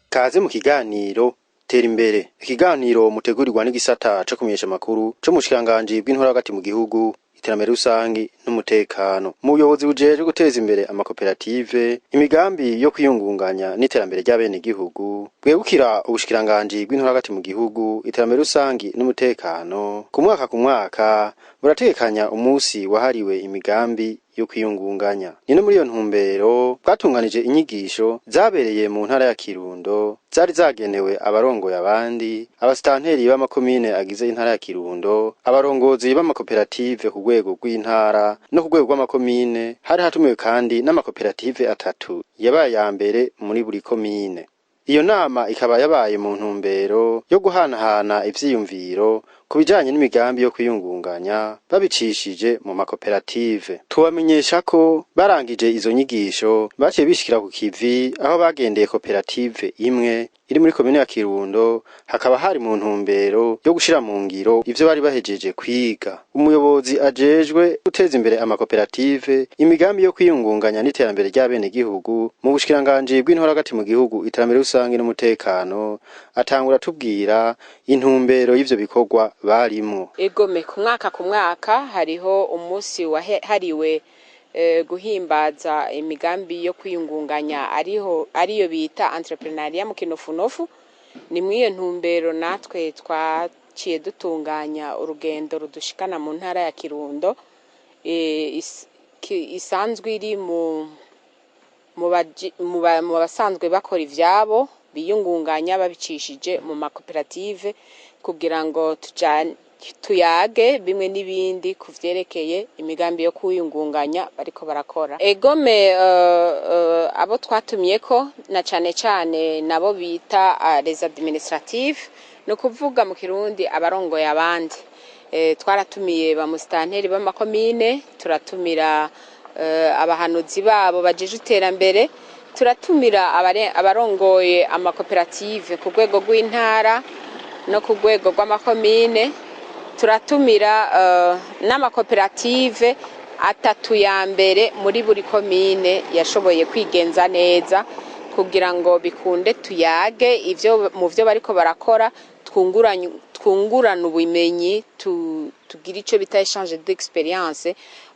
Kaze mu kiganiro tera imbere. Ikiganiro mutegurirwa n'igisata co kumenyesha makuru co mu Bushikiranganji bw'Intwaro hagati mu gihugu, iterambere rusangi n'umutekano. Mu buyobozi bujeje guteza imbere amakoperative, imigambi yo kwiyungunganya n'iterambere ry'abene gihugu, bwegukira Ubushikiranganji bw'Intwaro hagati mu gihugu, iterambere rusangi n'umutekano. Ku mwaka burategekanya umusi wahariwe imigambi yo kwiyungunganya. Nino muri iyo ntumbero bwatunganije inyigisho zabereye mu ntara ya Kirundo, zari zagenewe abarongoye abandi, abasitanteri b'amakomine agize intara ya Kirundo, abarongozi b'amakoperative ku rwego rw'intara no ku rwego rw'amakomine. Hari hatumiwe kandi n'amakoperative 3 yabaye ya mbere muri buri komine. Iyo nama ikaba yabaye mu ntumbero yo guhanahana ivyiyumviro kubijanye n'imigambi yo kwiyungunganya babicishije mu makoperative. Tubamenyesha ko barangije izo nyigisho baciye bishikira ku kivi aho bagendeye koperative imwe iri muri komine ya Kirundo, hakaba hari mu ntumbero yo gushira mu ngiro ivyo bari bahejeje kwiga. Umuyobozi ajejwe guteza imbere amakoperative, imigambi yo kwiyungunganya n'iterambere ry'abene gihugu mu Bushikiranganji bw'Intwaro hagati mu gihugu, iterambere rusangi n'umutekano, atangura tubwira intumbero y'ivyo bikorwa barimwo. Egome ku mwaka hariho umusi wahariwe guhimbaza imigambi yo kwiyungunganya ariyo bita entrepreneuria mu kinofunofu. Ni mwiyo ntumbero natwe twaciye dutunganya urugendo rudushikana mu ntara ya Kirundo, isanzwe iri mu basanzwe bakora ivyabo biyungunganya babicishije mu makoperative, kugira ngo tuyage bimwe n'ibindi kuvyerekeye imigambi yo kuyungunganya bariko barakora. Egome abo twatumyeko na cane nabo bita les administratifs, no kuvuga mu Kirundi abarongoye abandi. Twaratumiye ba musitanteri b'amakomine, turatumira abahanuzi babo bajeje iterambere, turatumira abarongoye amakoperative ku rwego rw'intara no ku rwego rw'amakomine, turatumira n'amakoperative 3 ya mbere muri buri komine yashoboye kwigenza neza, kugira ngo bikunde tuyage ivyo mu vyo bariko barakora, twungurana ubumenyi, tugira ico bita échange d'expérience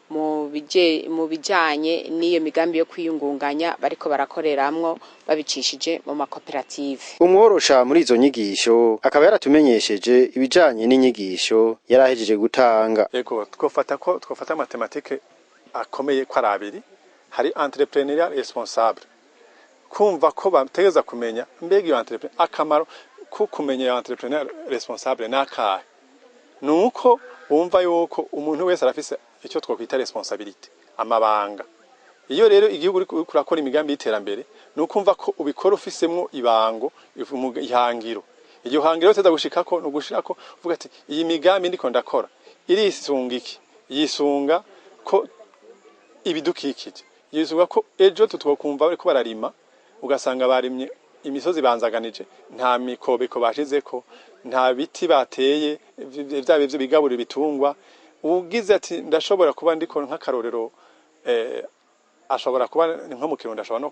mu bijanye n'iyo migambi yo kwiyungunganya bariko barakoreramwo babicishije mu makoperative. Umworosha muri izo nyigisho akaba yaratumenyesheje ibijanye n'inyigisho yarahejeje gutanga. Ego twofata matematike akomeye kwa abiri, hari entrepreneur responsable. Kumva ko bategeza kumenya mbega iyo entrepreneur, akamaro ko kumenya entrepreneur responsable nakahe, nuko wumva yuko umuntu wese arafise icyo twokwita responsabilité, amabanga. Iyo rero igihugu uri kurakora imigambi y'iterambere, nukumva ko ubikora ufisemwo ibango, ihangiro. Iyo hangiro teza gushikako no gushirako uvuga ati iyi migambi ndiko ndakora irisunga iki, yisunga ko ibidukikije, yisunga ko ejo tutwokumva bari ko bararima ugasanga barimye imisozi banzaganije, nta mikobeko bashizeko, nta biti bateye vyabivyo bigaburira bitungwa. Ugize ati ndashobora kuba ndiko nk'akarorero, ashobora kuba nko mu Kirundo ashobora no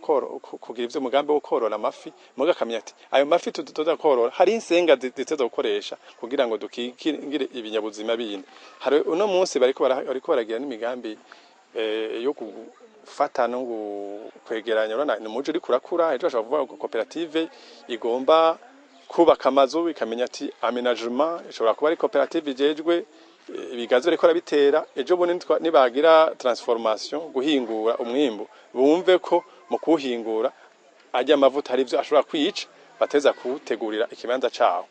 kugira ivyo mugambi wo korora amafi, muga kamya ati ayo mafi tuzoza korora hari insenga ziteza gukoresha kugira ngo dukingire ibinyabuzima bindi. Hari uno munsi bariko baragira n'imigambi yo gufata no kwegeranya, urana ni muje uri kurakura, ejo ashobora kuvuga koperative igomba kubaka amazu, ikamenya ati aménagement, ishobora kuba ari koperative ijejwe ibigazi bariko barabitera, ejo bone nibagira transformation, guhingura umwimbu, bumve ko mu kuhingura ajya amavuta hari ivyo ashobora kwica, bateza kutegurira ikibanza cawo.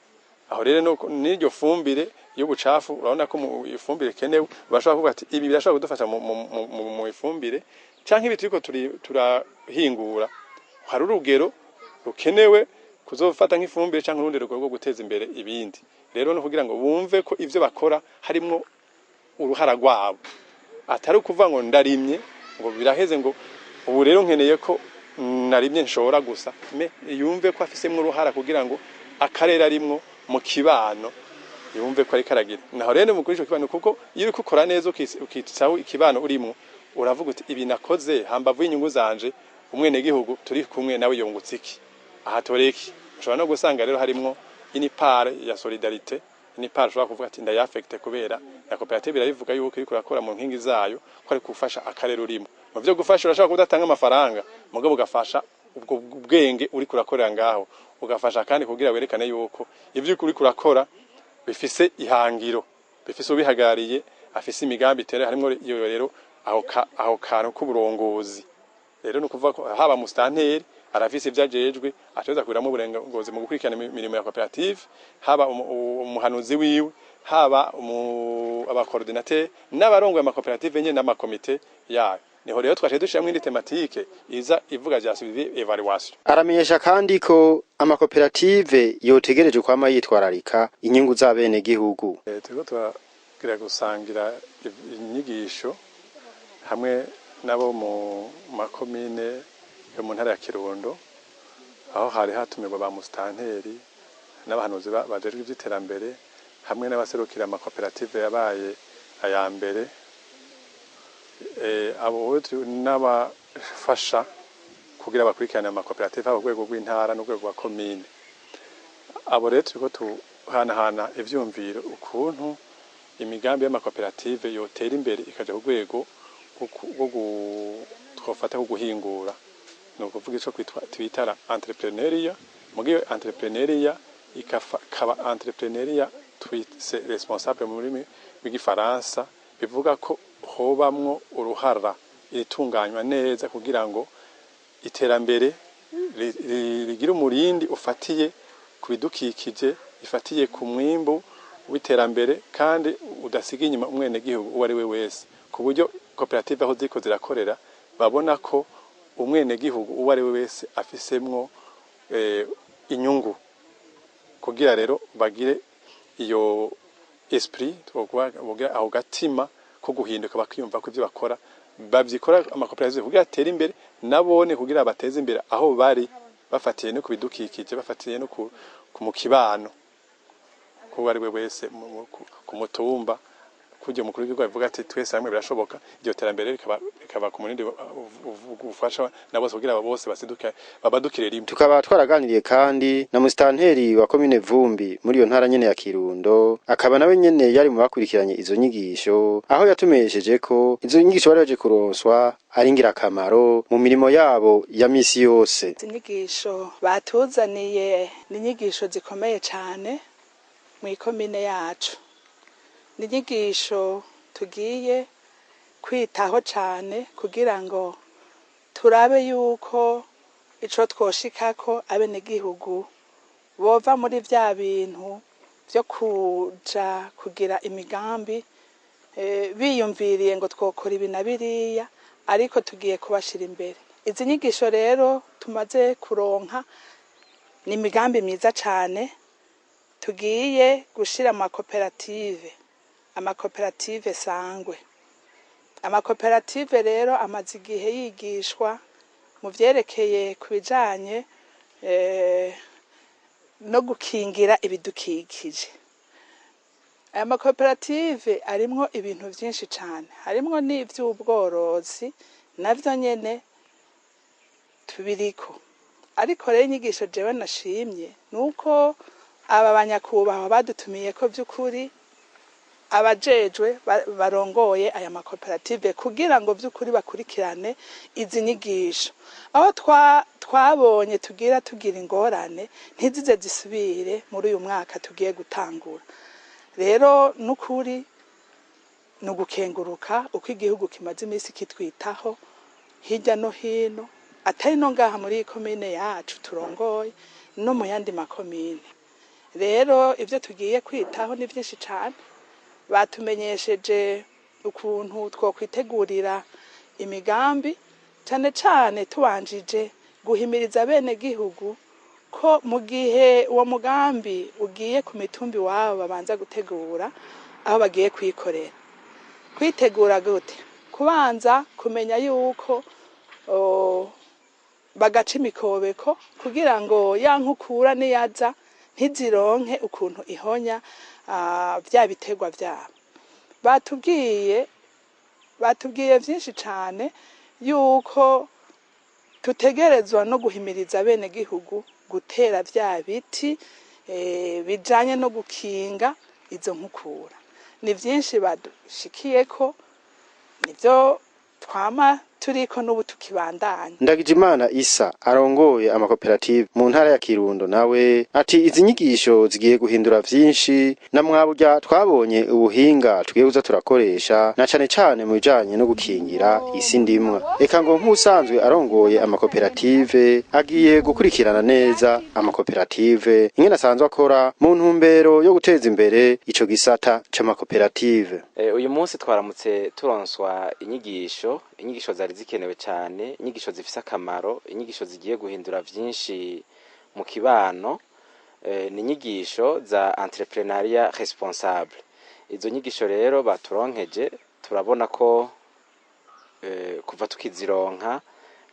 Aho rero n'iryo fumbire y'ubucafu, urabona ko mu ifumbire kenewe bashobora kuvuga ati ibi birashobora kudufasha mu ifumbire, canke ibiti turiko turahingura hari urugero rukenewe kuzofata nk'ifumbire cyangwa urundi rwo guteza imbere ibindi. Rero no kugira ngo bumve ko ivyo bakora harimwo uruhara rwabo, atari kuvuga ngo ndarimye ngo biraheze ngo ubu rero nkeneye ko narimye nshora gusa, yumve ko afisemwe uruhara kugira ngo akarere arimwo mu kibano yumve ko ari karagira. Naho rero mu kurisho kibano kuko iyo uri gukora neza ukitsaho ikibano urimo uravuga uti ibi nakoze hambavu y'inyungu zanje umwene gihugu turi kumwe nawe yungutse iki aha toreki. Ushobora no gusanga rero harimwo ini part ya solidarité, ini part ushobora kuvuga ati ndayaffecte kubera na koperative irabivuga yuko iri kurakora mu nkingi zayo ko ari kufasha akarere urimo. Mu byo gufasha urashaka kudatanga amafaranga mugabo ugafasha ubwo bwenge uri kurakorera ngaho, ugafasha kandi kugira werekane yuko ivyo uri kurakora bifise ihangiro, bifise ubihagariye, afise imigambi tere harimo iyo rero aho kantu k'uburongozi. Rero no kuvuga ko haba mu stanteri arafise ivyajejwe ateza kuriramo uburengozi mu gukurikirana imirimo ya koperative, haba umuhanuzi wiwe, haba aba coordinateur n'abarongo ya makoperative nyene n'amakomite yayo. Niho rero twaje dushiramwe indi tematike iza ivuga vya suivi evaluation. Aramenyesha kandi ko amakoperative yotegereje kwama yitwararika inyungu z'abene gihugu. Turiko twagira gusangira inyigisho hamwe nabo mu makomine yo mu ntara ya Kirundo, aho hari hatumirwa ba mustanteri n'abahanuzi bajejwe ivy'iterambere hamwe n'abaserukira amakoperative yabaye aya mbere, abo n'abafasha kugira bakurikirane amakoperative abo rwego rw'intara n'urwego rwa komine. Abo rero turiko tuhanahana ivyumviro ukuntu imigambi y'amakoperative yotera imbere ikaja ku rwego twofata ko guhingura, no kuvuga ico twitara entrepreneuria. Mugiye entrepreneuria ikaba entrepreneuria twise responsable mu rurimi rw'igifaransa, bivuga ko hobamwo uruhara itunganywa neza kugira ngo iterambere rigira umurindi ufatiye ku bidukikije, ifatiye ku mwimbu w'iterambere kandi udasiga inyuma umwene gihugu uwo ari we wese, ku buryo koperative aho ziko zirakorera babona ko umwene gihugu uwo ari we wese afisemwo inyungu, kugira rero bagire iyo esprit twokuvuga aho gatima ko guhinduka bakiyumva ko ivyo bakora bavyikora amakoperative kugira atera imbere nabone kugira bateze imbere aho bari bafatiye no kubidukikije, bafatiye no ku mukibano ko ari we wese ku mutumba. Kujya mukuru w'igihugu avuga ati twese hamwe birashoboka, iryo terambere rikaba ku munindi ufasha nabose kugira bose basiduke babadukire rimwe. Tukaba twaraganiriye kandi na mustanteri wa komine Vumbi muri iyo ntara nyene ya Kirundo, akaba nawe nyene yari mu bakurikiranye izo nyigisho, aho yatumesheje ko izo nyigisho baraje kuronswa ari ngirakamaro mu mirimo yabo ya misi yose. Inyigisho batuzaniye ni inyigisho zikomeye cyane mu ikomine yacu, ni inyigisho tugiye kwitaho cyane kugira ngo turabe yuko ico twoshikako abenegihugu bova muri vya bintu vyo kuja kugira imigambi biyumviriye ngo twokora ibi na biriya, ariko tugiye kubashira imbere. Izi nyigisho rero tumaze kuronka ni imigambi myiza cyane tugiye gushira amakoperative sangwe. Amakoperative rero amaze igihe yigishwa mu vyerekeye kubijanye no gukingira ibidukikije. Aya makoperative arimwo ibintu vyinshi cyane, harimwo n'ivy'ubworozi navyo nyene tubiriko. Ariko rero inyigisho jewe nashimye nuko aba banyakubahwa badutumiye ko vy'ukuri abajejwe barongoye aya makoperative kugira ngo vy'ukuri bakurikirane izi nyigisho, aho twabonye tugira ingorane ntizize zisubire muri uyu mwaka tugiye gutangura. Rero nukuri nugukenguruka uko igihugu kimaze imisi kitwitaho hirya no hino, atari no ngaha muri komine yacu turongoye no mu yandi makomine. Rero ivyo tugiye kwitaho ni vyinshi cyane, batumenyesheje ukuntu twokwitegurira imigambi cyane cyane tubanjije guhimiriza bene gihugu ko mu gihe uwo mugambi ugiye ku mitumbi wabo babanza gutegura aho bagiye kwikorera. Kwitegura gute? Kubanza kumenya yuko bagaca imikobeko kugira ngo ya nkukura niyaza ntizironke ukuntu ihonya vya biterwa vyabo. Batubwiye vyinshi cane yuko tutegerezwa no guhimiriza bene gihugu gutera vya biti bijanye no gukinga izo nkukura. Ni vyinshi badushikiyeko, nivyo twama turiko n'ubu tukibandanya. Ndagijimana Isa arongoye amakoperative mu ntara ya Kirundo nawe ati izi nyigisho zigiye guhindura vyinshi na mwaburya twabonye ubuhinga tugiye kuza turakoresha na cane cane mu bijanye no gukingira isi ndimwa. Eka ngo nk'usanzwe arongoye amakoperative agiye gukurikirana neza amakoperative ingene asanzwe akora mu ntumbero yo guteza imbere ico gisata c'amakoperative. Uyu munsi twaramutse turonswa inyigisho zari zikenewe cyane, inyigisho zifise akamaro, inyigisho zigiye guhindura vyinshi mu kibano, ni inyigisho za entrepreneuria responsable. Izo nyigisho rero baturonkeje turabona ko kuva tukizironka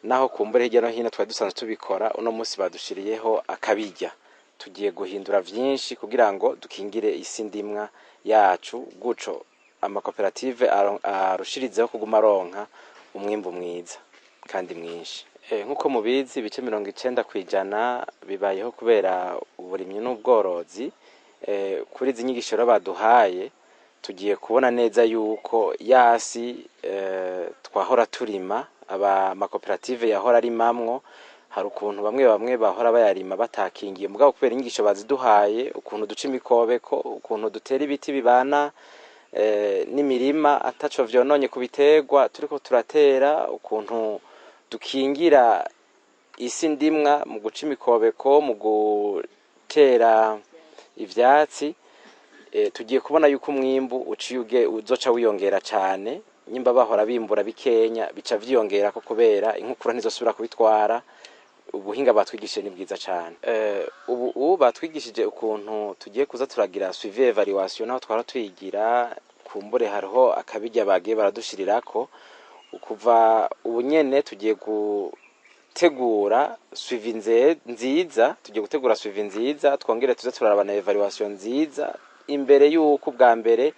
naho kumbure hirya no hino twari dusanzwe tubikora, uno munsi badushiriyeho akabijya. Tugiye guhindura vyinshi kugira ngo dukingire isi ndimwa yacu, guco amakoperative arushirizeho kuguma aronka umwimbu mwiza kandi mwinshi. Nkuko mubizi ibice 90% bibayeho kubera uburimyi n'ubworozi. Kuri izi nyigisho baduhaye tugiye kubona neza yuko yasi twahora turima aba makoperative yahora arimamwo hari ukuntu bamwe bahora bayarima batakingiye, mugabo kubera inyigisho baziduhaye ukuntu duca imikobeko, ukuntu dutera ibiti bibana n'imirima ataco vyononye kubiterwa turiko turatera, ukuntu dukingira isi ndimwa mu guca imikobeko, mu gutera ivyatsi. Tugiye kubona yuko umwimbu uciye uzoca wiyongera cane, nyimba bahora bimbura bikenya bica vyiyongera ko kubera inkukura ntizosubira kubitwara. Ubuhinga batwigishije ni bwiza cyane. Ubu batwigishije ukuntu tugiye kuza turagira suivi evaluation naho twara twigira kumbure hariho akabijya bagiye baradushirirako. Kuva ubu nyene tugiye gutegura suivi nziza, twongere tuze turarabana evaluation nziza imbere yuko bwa mbere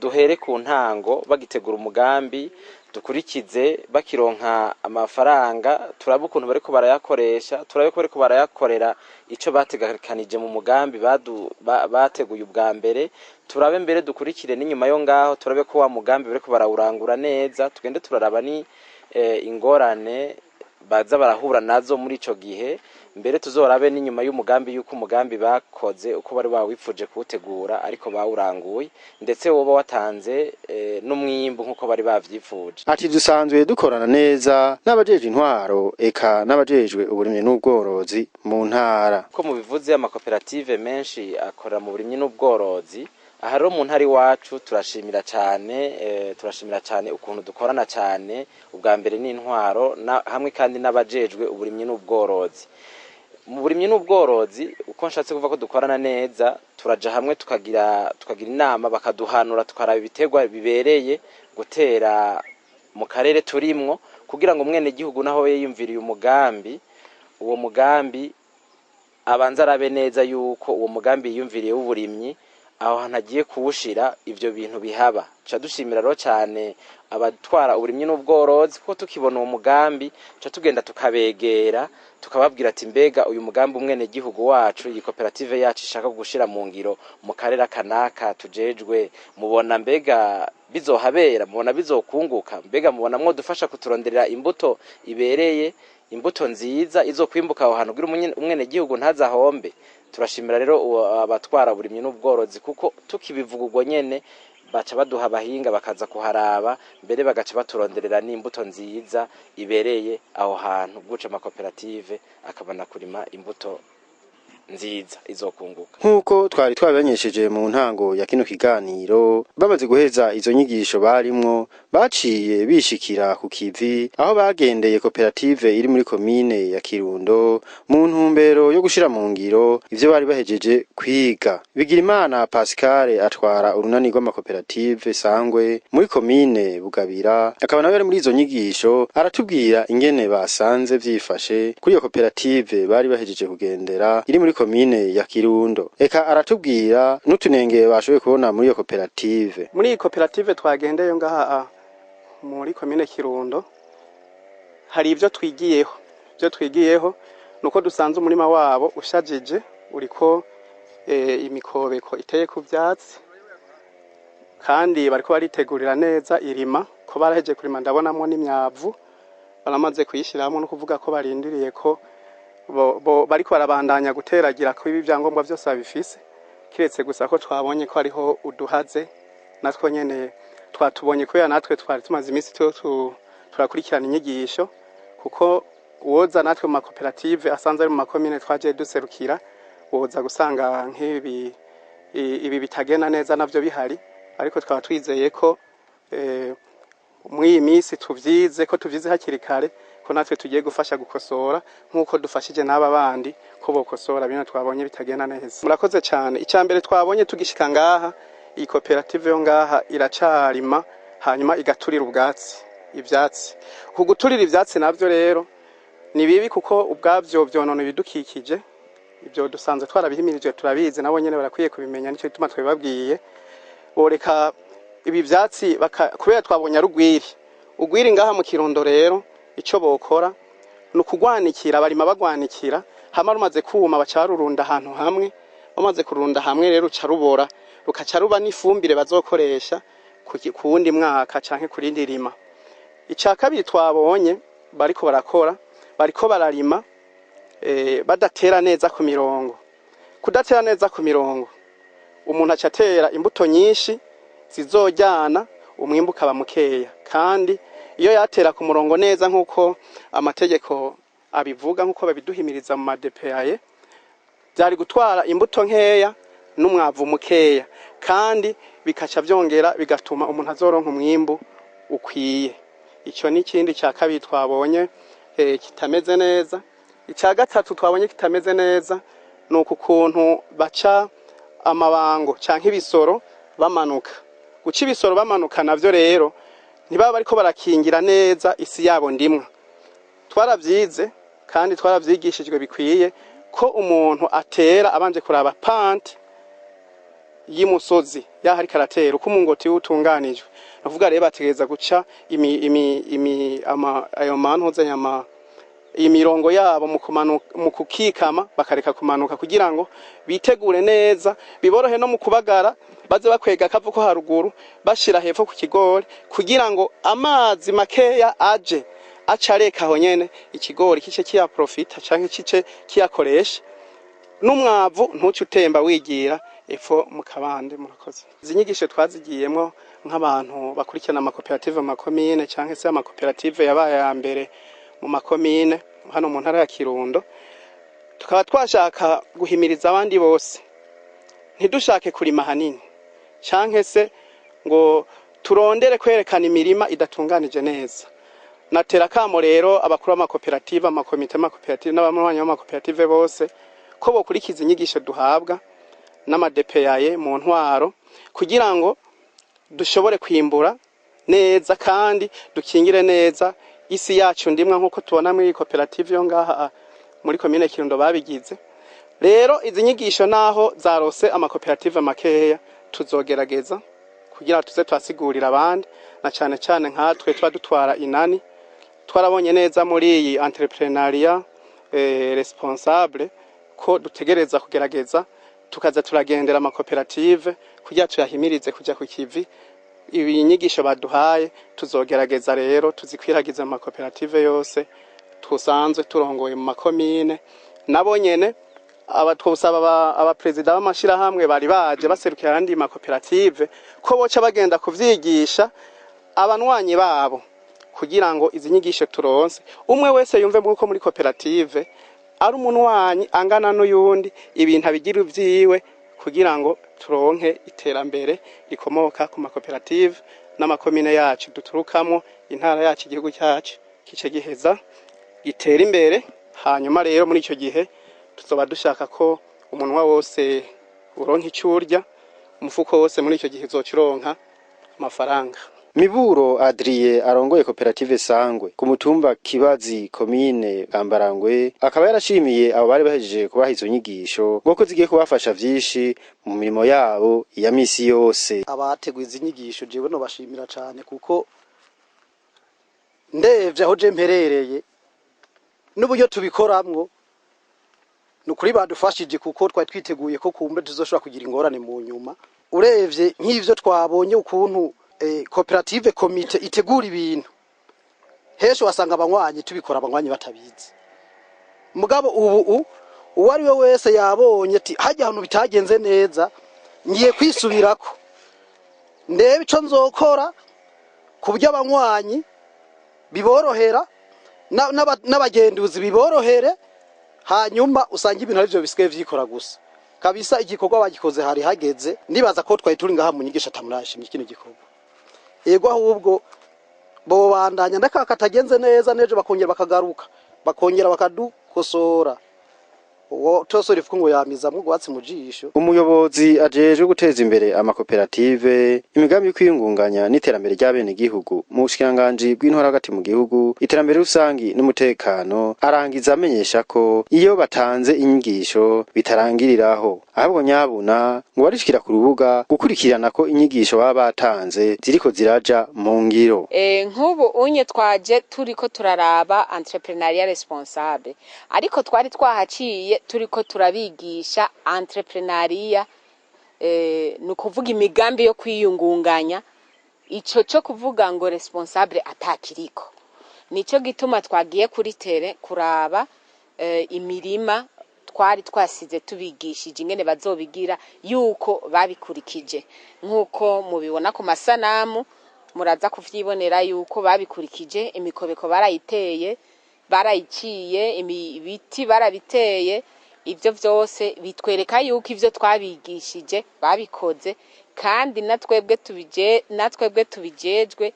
duhere ku ntango bagitegura umugambi, dukurikize bakironka amafaranga, turabe ukuntu bariko barayakoresha, turabe ko bariko barayakorera ico bategekanije mu mugambi bateguye ubwa mbere, turabe mbere dukurikire n'inyuma yo ngaho turabe ko wa mugambi bariko barawurangura neza, tugende turaraba ni ingorane baza barahura nazo muri ico gihe, mbere tuzorabe n'inyuma y'umugambi yuko umugambi bakoze uko bari bawifuje kuwutegura ariko bawuranguye, ndetse woba watanze n'umwimbu nkuko bari bavyifuje. Ati dusanzwe dukorana neza n'abajeje intwaro eka n'abajejwe uburimyi n'ubworozi mu ntara. Ko mubivuze amakoperative menshi akora mu burimyi n'ubworozi. Aha rero mu ntari wacu turashimira cyane ukuntu dukorana cyane, ubwa mbere n'intwaro hamwe kandi n'abajejwe uburimyi n'ubworozi. Mu burimyi n'ubworozi uko nshatse kuvuga ko dukorana neza, turaja hamwe tukagira inama bakaduhanura tukaraba ibiterwa bibereye gutera mu karere turimwo, kugira ngo mwene gihugu naho yiyumviriye umugambi, uwo mugambi abanza arabe neza yuko uwo mugambi yiyumviriye w'uburimyi aho hanagiye kuwushira ivyo bintu bihaba. Ca dushimira rero cyane abatwara uburimyi n'ubworozi ko tukibona uwo mugambi ca tugenda tukabegera tukababwira ati mbega uyu mugambi umwene gihugu wacu iyi koperative yacu ishaka gushira mu ngiro mu karere kanaka tujejwe, mubona mbega bizohabera, mubona bizokunguka, mbega mubona mwo dufasha kuturonderera imbuto ibereye, imbuto nziza izo kwimbuka aho hantu kugira umwene gihugu ntazahombe. Turashimira rero abatwara burimyi n'ubworozi kuko tukibivuga ubwo nyene baca baduha abahinga bakaza kuharaba, mbere bagaca baturonderera n'imbuto nziza ibereye aho hantu, guca amakoperative akabana kurima imbuto nziza izokunguka. nk'uko twari twabibanyesheje mu ntango ya kino kiganiro, bamaze guheza izo nyigisho barimwo baciye bishikira ku kivi aho bagendeye koperative iri muri komine ya Kirundo mu ntumbero yo gushira mu ngiro ivyo bari bahejeje kwiga. Bigirimana Pascal atwara urunani rw'amakoperative Sangwe muri komine Bugabira, akaba nawe ari muri izo nyigisho, aratubwira ingene basanze vyifashe kuri iyo koperative bari bahejeje kugendera iri muri komine ya Kirundo. Eka aratubwira n'utunenge bashoboye kubona muri iyo koperative. Muri iyi koperative twagendeye ngaha muri komine Kirundo, hari ivyo twigiyeho nuko dusanze umurima wabo ushajije, uriko imikobeko iteye ku vyatsi, kandi bariko baritegurira neza irima, ko baraheje kurima ndabonamwo n'imyavu baramaze kuyishiramwo, no kuvuga ko barindiriye ko bariko barabandanya guteragira ko ibi vyangombwa vyose babifise, kiretse gusa ko twabonye ko ariho uduhaze natwo nyene twatubonye kubera natwe twari tumaze iminsi turakurikirana inyigisho, kuko uwoza natwe mu makoperative asanze ari mu makomine twaje duserukira, woza gusanga ibi bitagenda neza navyo bihari, ariko twaba twizeye ko muri iyi minsi tuvyize hakiri kare, ko natwe tugiye gufasha gukosora nk'uko dufashije n'aba bandi ko bokosora bino twabonye bitagenda neza. Murakoze cyane. Icambere twabonye tugishika ngaha, iyi koperative yo ngaha iracarima hanyuma igaturira ivyatsi. Kuguturira ivyatsi navyo rero ni bibi, kuko ubwavyo vyonona ibidukikije. Ibyo dusanze twarabihimirije, turabizi, nabo nyene barakwiye kubimenya, nico gituma twebabwiye boreka ibi vyatsi kubera twabonye ugwiri ngaha mu Kirundo. Rero ico bokora nukugwanikira, barima bagwanikira, hama rumaze kuma baca barurunda ahantu hamwe, bamaze kurunda hamwe rero carubora, rukaca ruba n'ifumbire bazokoresha ku wundi mwaka canke kurindi rima. Ica kabiri twabonye bariko bararima badatera neza ku mirongo. Kudatera neza ku mirongo, umuntu acatera imbuto nyinshi zizojyana, umwimbu ukaba mukeya, kandi iyo yatera ku murongo neza nk'uko amategeko abivuga, nk'uko babiduhimiriza mu madepeaye, byari gutwara imbuto nkeya n'umwavu mukeya, kandi bikaca vyongera bigatuma umuntu azoronka umwimbu ukwiye. Ico ni ikindi cya kabiri twabonye kitameze neza. Icya gatatu twabonye kitameze neza nuko ukuntu baca amabango canke ibisoro bamanuka. Guca ibisoro bamanuka navyo rero ntibaba bariko barakingira neza isi yabo ndimwa. Twaravyize kandi twaravyigishijwe bikwiye ko umuntu atera abanje kuraba pante y'imusozi yahari karatera uko umungoti utunganijwe. Navuga rero bategeza guca ayo mantuze imirongo yabo mu kukikama, bakareka kumanuka kugira ngo bitegure neza, biborohe no mu kubagara, baze bakwega kavu ko haruguru bashira hepfo ku kigori, kugira ngo amazi makeya aje acareka aho nyene ikigori kice kiya profita canke kice kiyakoresha, n'umwavu ntuce utemba wigira epfo mu kabande. Murakoze. Izi nyigisho twazigiyemwo nk'abantu bakurikirana amakoperative mu makomine canke se amakoperative yabaye ya mbere mu makomine hano mu ntara ya Kirundo, tukaba twashaka guhimiriza abandi bose ntidushake kurima hanini canke se ngo turondere kwerekana imirima idatunganije neza. Natera kamo rero abakuru b'amakoperative, amakomite y'amakoperative n'abamwanya b'amakoperative bose ko bokurikiza inyigisho duhabwa n'amadepeaye mu ntwaro, kugira ngo dushobore kwimbura neza kandi dukingire neza isi yacu ndimwa, nkuko tubona muri koperative yo ngaha muri komine Kirundo babigize. Rero izi nyigisho naho zarose amakoperative makeya, tuzogerageza kugira tuze twasigurira abandi, na cyane cyane nkatwe twa dutwara inani. Twarabonye neza muri iyi entrepreneuria responsable ko dutegereza kugerageza tukaza turagendera amakoperative kugira tuyahimirize kuja ku kivi. Ibi nyigisho baduhaye tuzogerageza rero tuzikwiragiza amakoperative yose tusanzwe turongoye mu makomine. Nabo nyene twosaba abaprezida b'amashirahamwe bari baje baserukira abandi makoperative ko boca bagenda kuvyigisha abanwanyi babo, kugira ngo izi nyigisho turonse umwe wese yumve muko muri koperative ari umunwanyi angana n'uyundi ibintu abigira ivyiwe kugira ngo turonke iterambere rikomoka ku makoperative n'amakomine yacu duturukamo intara yacu igihugu cyacu kice giheza gitera imbere. Hanyuma rero muri ico gihe tuzoba dushaka ko umunwa wose uronka icurya, umufuko wose muri ico gihe uzocuronka amafaranga. Miburo Adrie arongoye koperative Sangwe ku mutumba Kibazi komine Gambarangwe akaba yarashimiye abo bari bahejeje kubaha izo nyigisho ngo ko zigiye kubafasha vyinshi mu mirimo yabo ya misi yose. Abateguye izi nyigisho jewe no bashimira cyane kuko ndevye aho je mperereye n'uburyo tubikoramwo nukuri badufashije kuko twari twiteguye ko kumbe tuzoshobora kugira ingorane mu nyuma. Urevye nk'ivyo twabonye ukuntu koperative komite itegura ibintu hesho wasanga abanywanyi tubikora abanywanyi batabizi. Mugabo ubu uwari we wese yabonye ati hajya hano bitagenze neza ngiye kwisubirako ndebe ico nzokora kubyo abanywanyi biborohera n'abagenduzi biborohere, hanyuma usanga ibintu arivyo bisigaye vyikora gusa kabisa. Igikorwa bagikoze hari hageze, ndibaza ko twari turi ngaha mu nyigisho atamurashimye kino gikorwa. Yego ahubwo bo bandanya ndaka katagenze neza neje bakongera bakagaruka bakongera bakadukosora uwo tosori fuko yamiza mu gwatsi mu jisho. Umuyobozi ajeje guteza imbere amakoperative imigambi kwiyungunganya n'iterambere ry'abene gihugu mu bushikanganje bw'intwara hagati mu gihugu iterambere rusangi n'umutekano arangiza amenyesha ko iyo batanze inyigisho bitarangiriraho ahubwo nyabuna ngo barishikira ku rubuga gukurikirana ko inyigisho baba batanze ziriko ziraja mu ngiro. Nk'ubu unye twaje turiko turaraba entrepreneuria responsable ariko twari twahaciye turiko turabigisha entrepreneuria nukuvuga imigambi yo kwiyungunganya. Ico cyo kuvuga ngo responsable atakiriko nico gituma twagiye kuri tere kuraba imirima twari twasize tubigishije ingene bazobigira yuko babikurikije nk'uko mubibona ku masanamu muraza kuvyibonera yuko babikurikije. Imikobeko barayiteye barayiciye, ibiti barabiteye, ivyo vyose bitwereka yuko ivyo twabigishije babikoze kandi natwebwe tubijejwe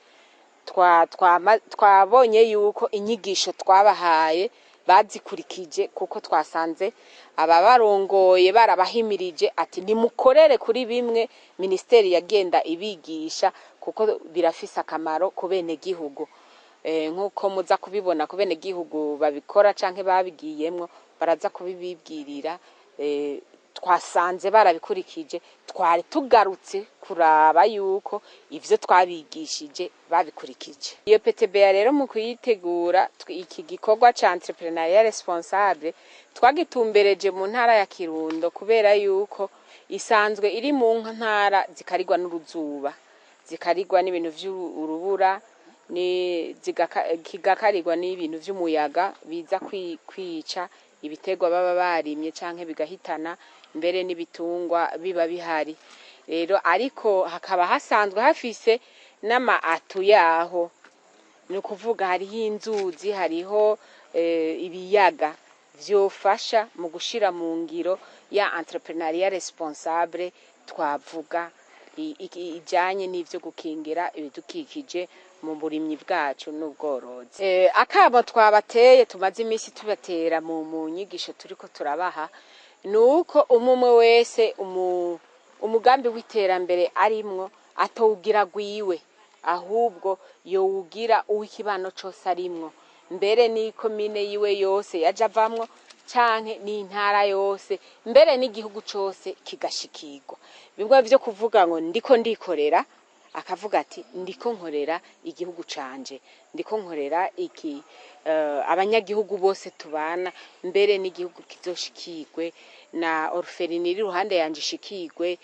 twabonye yuko inyigisho twabahaye bazikurikije kuko twasanze ababarongoye barabahimirije ati nimukorere kuri bimwe ministeri yagenda ibigisha kuko birafise akamaro ku bene gihugu. Nkuko muza kubibona ku bene gihugu babikora canke babigiyemwo baraza kubibibwirira. Twasanze barabikurikije, twari tugarutse kuraba yuko ivyo twabigishije babikurikije. Iyo PTBA rero mu kuyitegura iki gikorwa ca entrepreneuria responsable twagitumbereje mu ntara ya Kirundo kubera yuko isanzwe iri mu ntara zikarigwa n'uruzuba, zikarigwa n'ibintu vy'urubura kigakarirwa n'ibintu vy'umuyaga biza kwica ibitegwa baba barimye canke bigahitana mbere n'ibitungwa biba bihari. Rero ariko hakaba hasanzwe hafise n'amaatu yaho, ni kuvuga hariho inzuzi, hariho ibiyaga vyofasha mu gushira mu ngiro ya entrepreneuria responsable twavuga ijanye n'ivyo gukingira ibidukikije mu burimyi bwacu n'ubworozi. Akabo twabateye tumaze imisi tubatera mu nyigisho turiko turabaha nuko umumwe wese umugambi w'iterambere arimwo atowugira gwiwe, ahubwo yowugira uw'ikibano cose arimwo, mbere ni komine yiwe yose yajavamwo canke n'intara yose, mbere n'igihugu cose kigashikirwa. Bimwe vyo kuvuga ngo ndiko ndikorera, akavuga ati ndiko nkorera igihugu canje, ndiko nkorera iki abanyagihugu bose tubana, mbere n'igihugu kizoshikirwe, na orpheline iri ruhande yanje ishikirwe,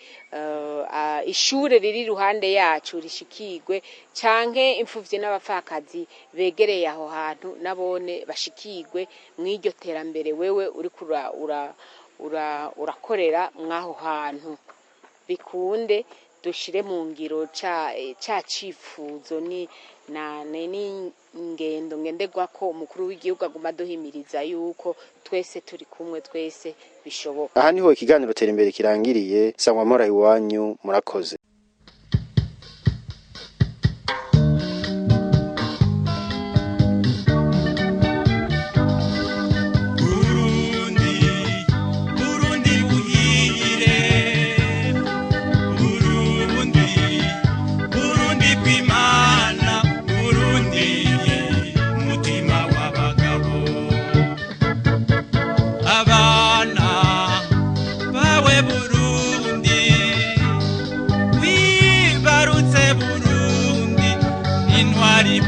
ishure riri ruhande yacu rishikirwe, canke imfuvyi n'abapfakazi begereye aho hantu nabone bashikirwe mw'iryo terambere wewe uriko urakorera mwaho hantu. Bikunde dushire mu ngiro ca cifuzo ingendo ngenderwa ko umukuru w'igihugu aguma duhimiriza yuko twese turi kumwe, twese bishoboka. Aha niho ikiganiro tera imbere kirangiriye. Sangwa mora iwanyu, murakoze. Burundi, intwari